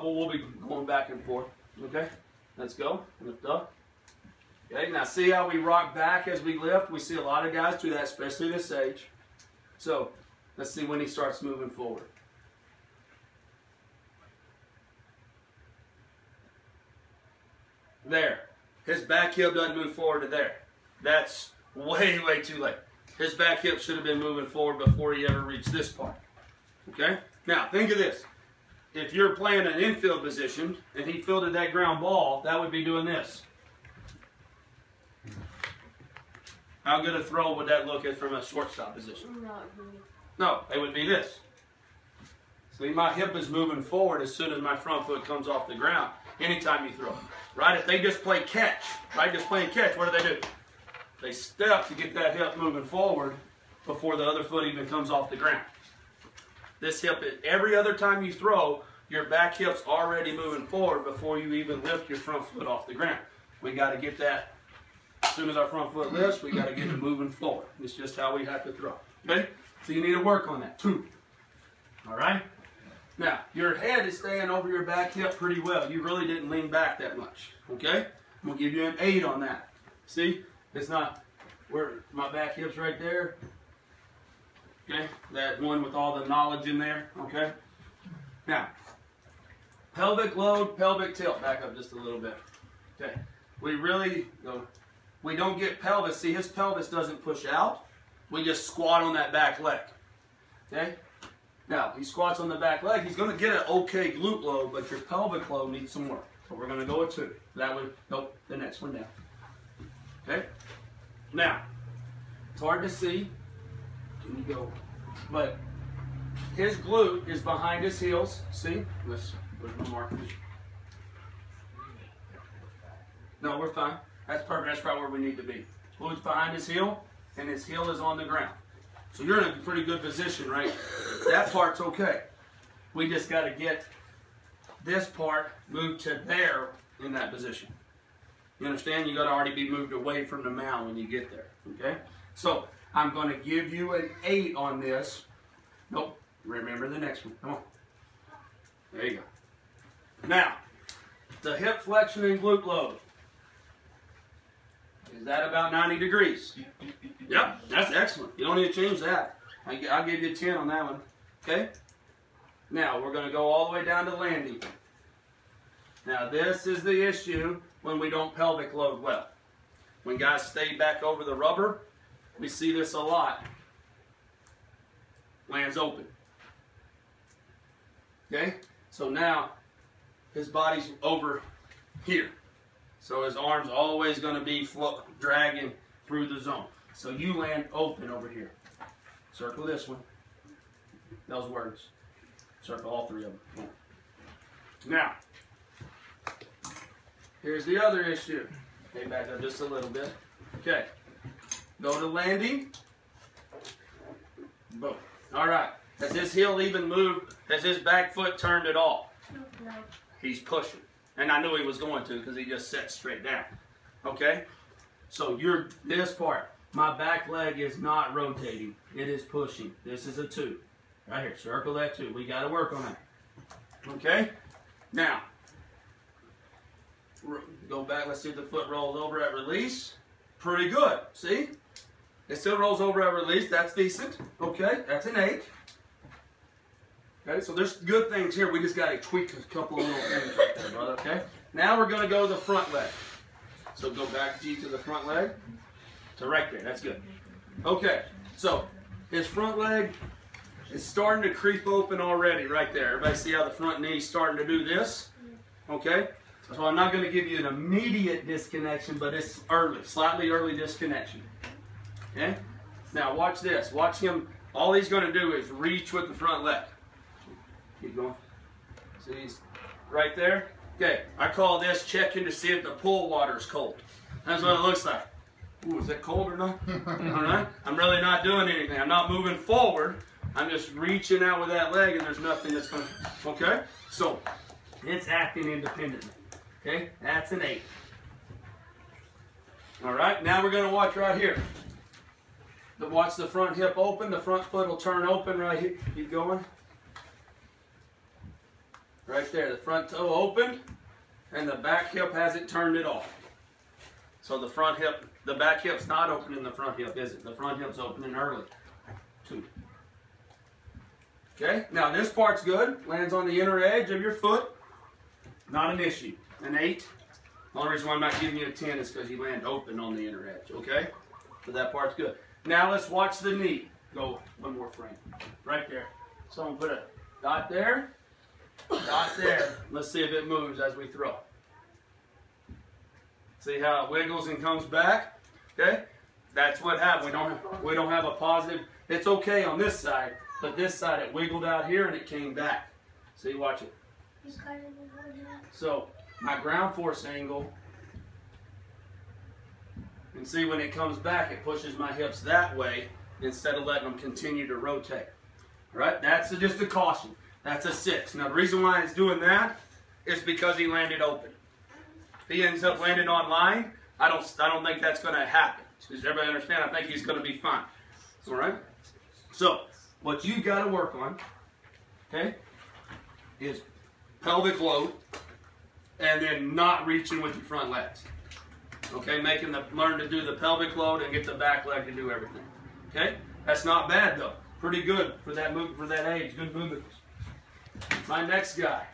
We'll be going back and forth. Okay, let's go. Lift up. Okay, now see how we rock back as we lift? We see a lot of guys do that, especially this age. So let's see when he starts moving forward. There. His back hip doesn't move forward to there. That's way, way too late. His back hip should have been moving forward before he ever reached this part. Okay? Now, think of this. If you're playing an infield position and he fielded that ground ball, that would be doing this. How good a throw would that look at from a shortstop position? Not good. No, it would be this. See, my hip is moving forward as soon as my front foot comes off the ground. Anytime you throw, right? If they just play catch, right? Just playing catch, what do? They step to get that hip moving forward before the other foot even comes off the ground. This hip, every other time you throw, your back hip's already moving forward before you even lift your front foot off the ground. We got to get that, as soon as our front foot lifts, we got to get it moving forward. It's just how we have to throw. Okay? So you need to work on that too. All right? Now, your head is staying over your back hip pretty well. You really didn't lean back that much. Okay? I'm going to give you an 8 on that. See? It's not where my back hip's right there. Okay? That one with all the knowledge in there. Okay? Now, pelvic load, pelvic tilt. Back up just a little bit. Okay? We don't get pelvis. See, his pelvis doesn't push out. We just squat on that back leg. Okay? Now, he squats on the back leg. He's going to get an okay glute load, but your pelvic load needs some work. So we're going to go with 2. That would, nope, the next one down. Okay? Now, it's hard to see. Can you go? But his glute is behind his heels. See? Where's my marker? No, we're fine. That's perfect. That's right where we need to be. Glute's behind his heel, and his heel is on the ground. So you're in a pretty good position, right? That part's okay. We just got to get this part moved to there in that position. You understand? You got to already be moved away from the mound when you get there. Okay? So I'm going to give you an 8 on this. Nope. Remember the next one. Come on. There you go. Now, the hip flexion and glute load. Is that about 90 degrees? Yep, that's excellent. You don't need to change that. I'll give you a 10 on that one. Okay? Now, we're going to go all the way down to landing. Now, this is the issue when we don't pelvic load well. When guys stay back over the rubber, we see this a lot. Lands open. Okay? So now, his body's over here. So his arm's always going to be dragging through the zone. So you land open over here. Circle this one. Those words. Circle all 3 of them. Now, here's the other issue. Okay, back up just a little bit. Okay. Go to landing. Boom. All right. Has his heel even moved? Has his back foot turned at all? No. He's pushing. And I knew he was going to because he just sat straight down. Okay? So this part, my back leg is not rotating. It is pushing. This is a 2. Right here. Circle that 2. We got to work on that. Okay? Now, go back. Let's see if the foot rolls over at release. Pretty good. See? It still rolls over at release. That's decent. Okay? That's an 8. Okay, so there's good things here. We just got to tweak a couple of little things right there, brother. Okay? Now we're going to go to the front leg. So go back, G, to the front leg. To right there. That's good. Okay, so his front leg is starting to creep open already right there. Everybody see how the front knee's starting to do this? Okay? So I'm not going to give you an immediate disconnection, but it's early, slightly early disconnection. Okay? Now watch this. Watch him. All he's going to do is reach with the front leg. Keep going. See, he's right there. Okay, I call this checking to see if the pool water is cold. That's what it looks like. Ooh, is that cold or not? All right. I'm really not doing anything. I'm not moving forward. I'm just reaching out with that leg, and there's nothing that's going to. Okay. So it's acting independently. Okay, that's an 8. All right. Now we're going to watch right here. Watch the front hip open. The front foot will turn open right here. Keep going. Right there, the front toe opened, and the back hip hasn't turned it off. So the front hip, the back hip's not opening the front hip, is it? The front hip's opening early. 2. Okay, now this part's good. Lands on the inner edge of your foot. Not an issue. An 8. The only reason why I'm not giving you a 10 is because you land open on the inner edge, okay? So that part's good. Now let's watch the knee. Go one more frame. Right there. So I'm going to put a dot there, dot there. Let's see if it moves as we throw. See how it wiggles and comes back? Okay? That's what happened. We don't have a positive. It's okay on this side, but this side it wiggled out here and it came back. See, watch it. So my ground force angle, and see when it comes back, it pushes my hips that way instead of letting them continue to rotate. All right? That's just a caution. That's a 6. Now the reason why it's doing that is because he landed open. If he ends up landing on line, I don't think that's going to happen. Does everybody understand? I think he's going to be fine. All right? So what you got to work on, okay, is pelvic load, and then not reaching with your front legs. Okay, learn to do the pelvic load and get the back leg to do everything. Okay, that's not bad though. Pretty good for that move, for that age. Good movements. My next guy,